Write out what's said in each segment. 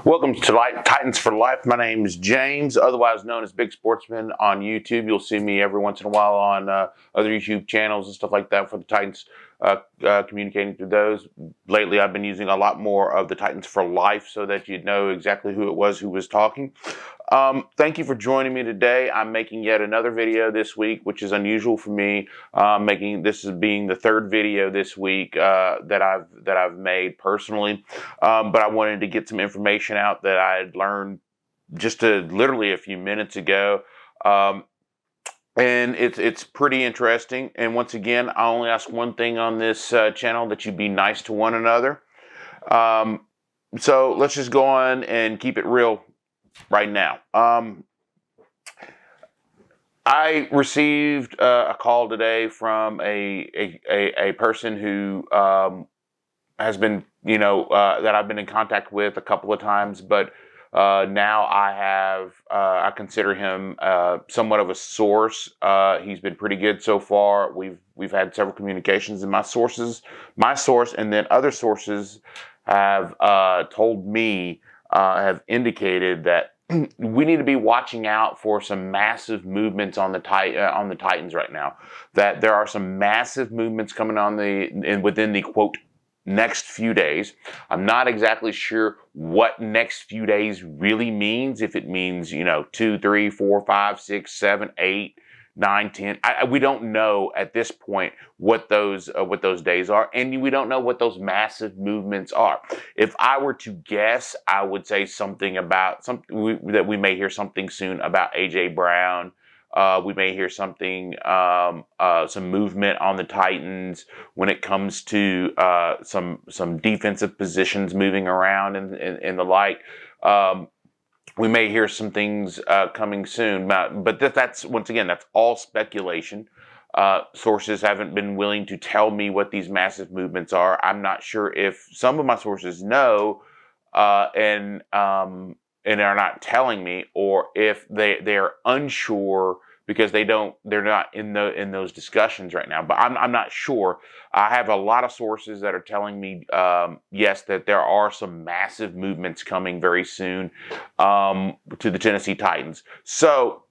Welcome to Titans for Life. My name is James, otherwise known as Big Sportsman on YouTube. You'll see me every once in a while on other YouTube channels and stuff like that for the Titans, communicating through those. Lately, I've been using a lot more of the Titans for Life so that you'd know exactly who it was who was talking. Thank you for joining me today. I'm making yet another video this week, which is unusual for me. This is being the third video this week that I've made personally. But I wanted to get some information out that I had learned just literally a few minutes ago. And it's pretty interesting. And once again, I only ask one thing on this channel, that you be nice to one another. So let's just go on and keep it real right now. I received a call today from a person who has been, that I've been in contact with a couple of times, but now I consider him somewhat of a source. He's been pretty good so far. We've had several communications, and my source, and then other sources have told me, have indicated that we need to be watching out for some massive movements on the Titans right now. That there are some massive movements coming on within the quote next few days. I'm not exactly sure what next few days really means. If it means 2, 3, 4, 5, 6, 7, 8, 9, 10. We don't know at this point what those days are, and we don't know what those massive movements are. If I were to guess, I would say something about that we may hear something soon about AJ Brown. We may hear something, some movement on the Titans when it comes to some defensive positions moving around and the like. We may hear some things coming soon, but that's once again, that's all speculation. Sources haven't been willing to tell me what these massive movements are. I'm not sure if some of my sources know and are not telling me, or if they're unsure because they're not in those discussions right now. But I'm not sure. I have a lot of sources that are telling me, yes, that there are some massive movements coming very soon to the Tennessee Titans. So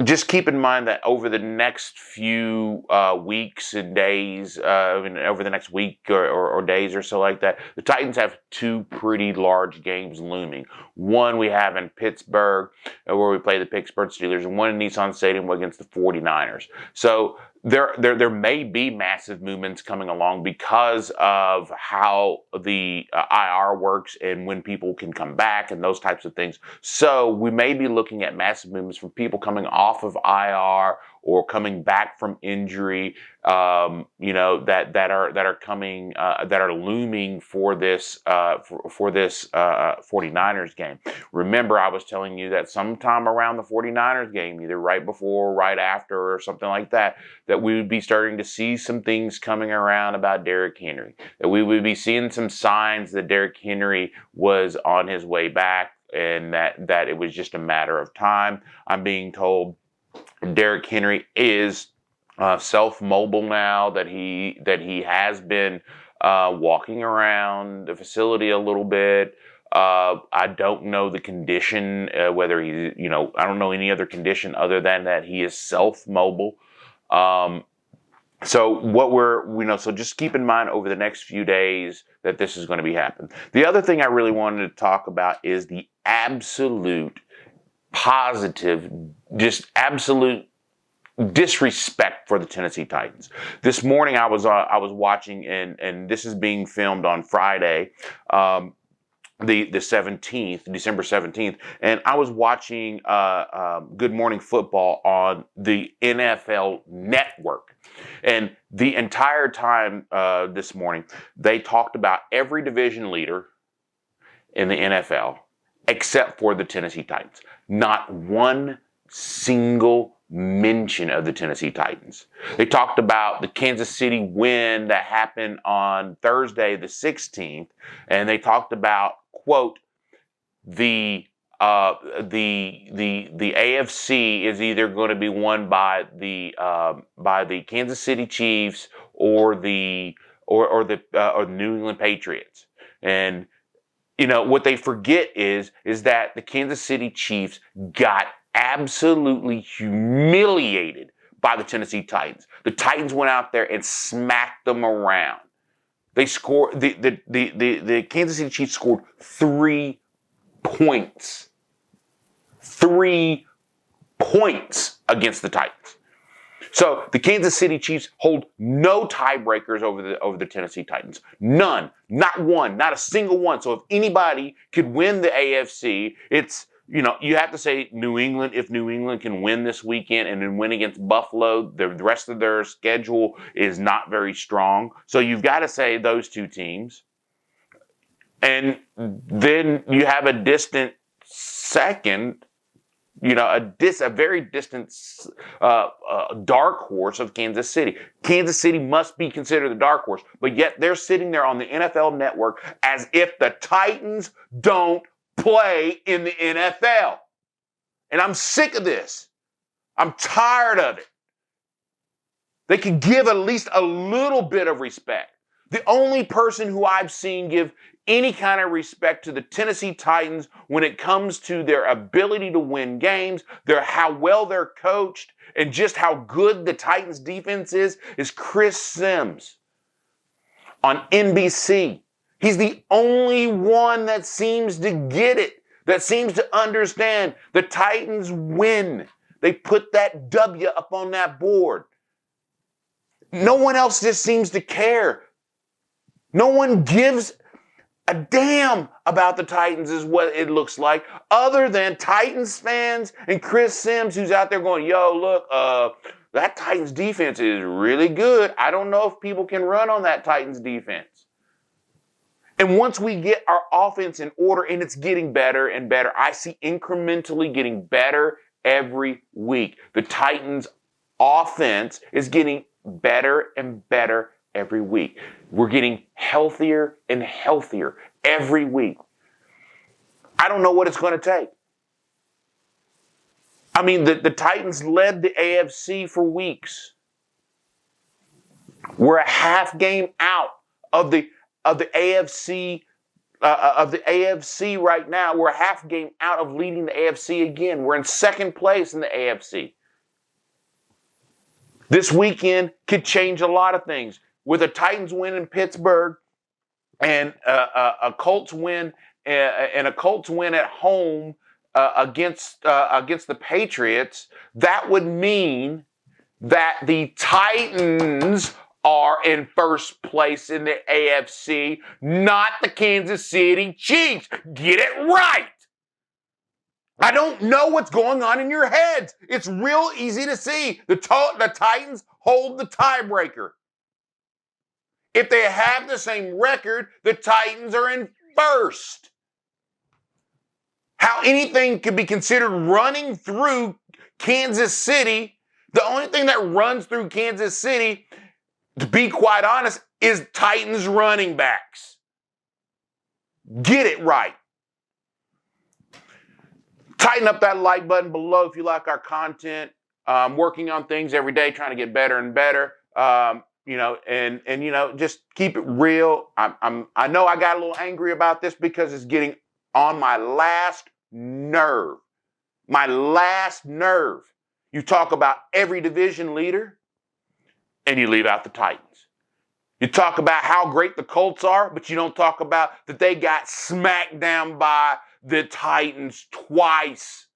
just keep in mind that over the next few weeks and days, over the next week or days or so like that, the Titans have two pretty large games looming. One we have in Pittsburgh, where we play the Pittsburgh Steelers, and one in Nissan Stadium against the 49ers. So there may be massive movements coming along because of how the IR works and when people can come back and those types of things. So we may be looking at massive movements from people coming off of IR or coming back from injury, that are looming for this 49ers game. Remember, I was telling you that sometime around the 49ers game, either right before, or right after, or something like that, that we would be starting to see some things coming around about Derrick Henry. That we would be seeing some signs that Derrick Henry was on his way back, and that it was just a matter of time. I'm being told Derrick Henry is self-mobile now, that he has been walking around the facility a little bit. I don't know the condition, whether he's, I don't know any other condition other than that he is self-mobile. So just keep in mind over the next few days that this is going to be happening. The other thing I really wanted to talk about is the absolute positive, just absolute disrespect for the Tennessee Titans. This morning I was watching, and this is being filmed on Friday, the 17th, December 17th, and I was watching Good Morning Football on the NFL Network. And the entire time this morning, they talked about every division leader in the NFL except for the Tennessee Titans. Not one single mention of the Tennessee Titans. They talked about the Kansas City win that happened on Thursday the 16th, and they talked about, quote, the AFC is either going to be won by the Kansas City Chiefs or the New England Patriots. And what they forget is that the Kansas City Chiefs got absolutely humiliated by the Tennessee Titans. The Titans went out there and smacked them around. They scored the Kansas City Chiefs scored 3 points. 3 points against the Titans. So the Kansas City Chiefs hold no tiebreakers over the Tennessee Titans. None. Not one. Not a single one. So if anybody could win the AFC, it's, you have to say New England. If New England can win this weekend and then win against Buffalo, the rest of their schedule is not very strong. So you've got to say those two teams. And then you have a distant second, a very distant dark horse of Kansas City. Kansas City must be considered the dark horse, but yet they're sitting there on the NFL Network as if the Titans don't play in the NFL. And I'm sick of this. I'm tired of it. They could give at least a little bit of respect. The only person who I've seen give any kind of respect to the Tennessee Titans when it comes to their ability to win games, how well they're coached, and just how good the Titans defense is Chris Sims on NBC. He's the only one that seems to get it, that seems to understand the Titans win. They put that W up on that board. No one else just seems to care. No one gives a damn about the Titans is what it looks like, other than Titans fans and Chris Sims, who's out there going, yo, look, that Titans defense is really good. I don't know if people can run on that Titans defense. And once we get our offense in order, and it's getting better and better, I see incrementally getting better every week. The Titans offense is getting better and better every week. We're getting healthier and healthier every week. I don't know what it's going to take. I mean, the Titans led the AFC for weeks. We're a half game out of the AFC right now. We're a half game out of leading the AFC again. We're in second place in the AFC. This weekend could change a lot of things. With a Titans win in Pittsburgh and a Colts win at home against the Patriots, that would mean that the Titans are in first place in the AFC, not the Kansas City Chiefs. Get it right. I don't know what's going on in your heads. It's real easy to see. The Titans hold the tiebreaker. If they have the same record, the Titans are in first. How anything could be considered running through Kansas City, the only thing that runs through Kansas City, to be quite honest, is Titans running backs. Get it right. Tighten up that like button below if you like our content. I'm working on things every day, trying to get better and better. Just keep it real. I know I got a little angry about this because it's getting on my last nerve. My last nerve. You talk about every division leader and you leave out the Titans. You talk about how great the Colts are, but you don't talk about that they got smacked down by the Titans twice.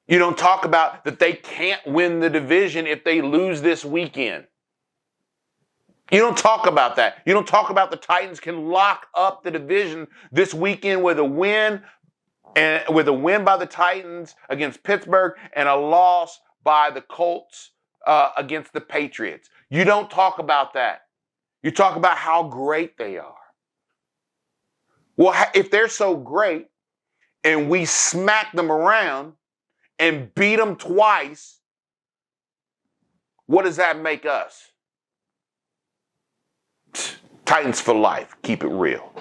You don't talk about that they can't win the division if they lose this weekend. You don't talk about that. You don't talk about the Titans can lock up the division this weekend with a win by the Titans against Pittsburgh and a loss by the Colts against the Patriots. You don't talk about that. You talk about how great they are. Well, if they're so great and we smack them around and beat them twice, what does that make us? Titans for life. Keep it real.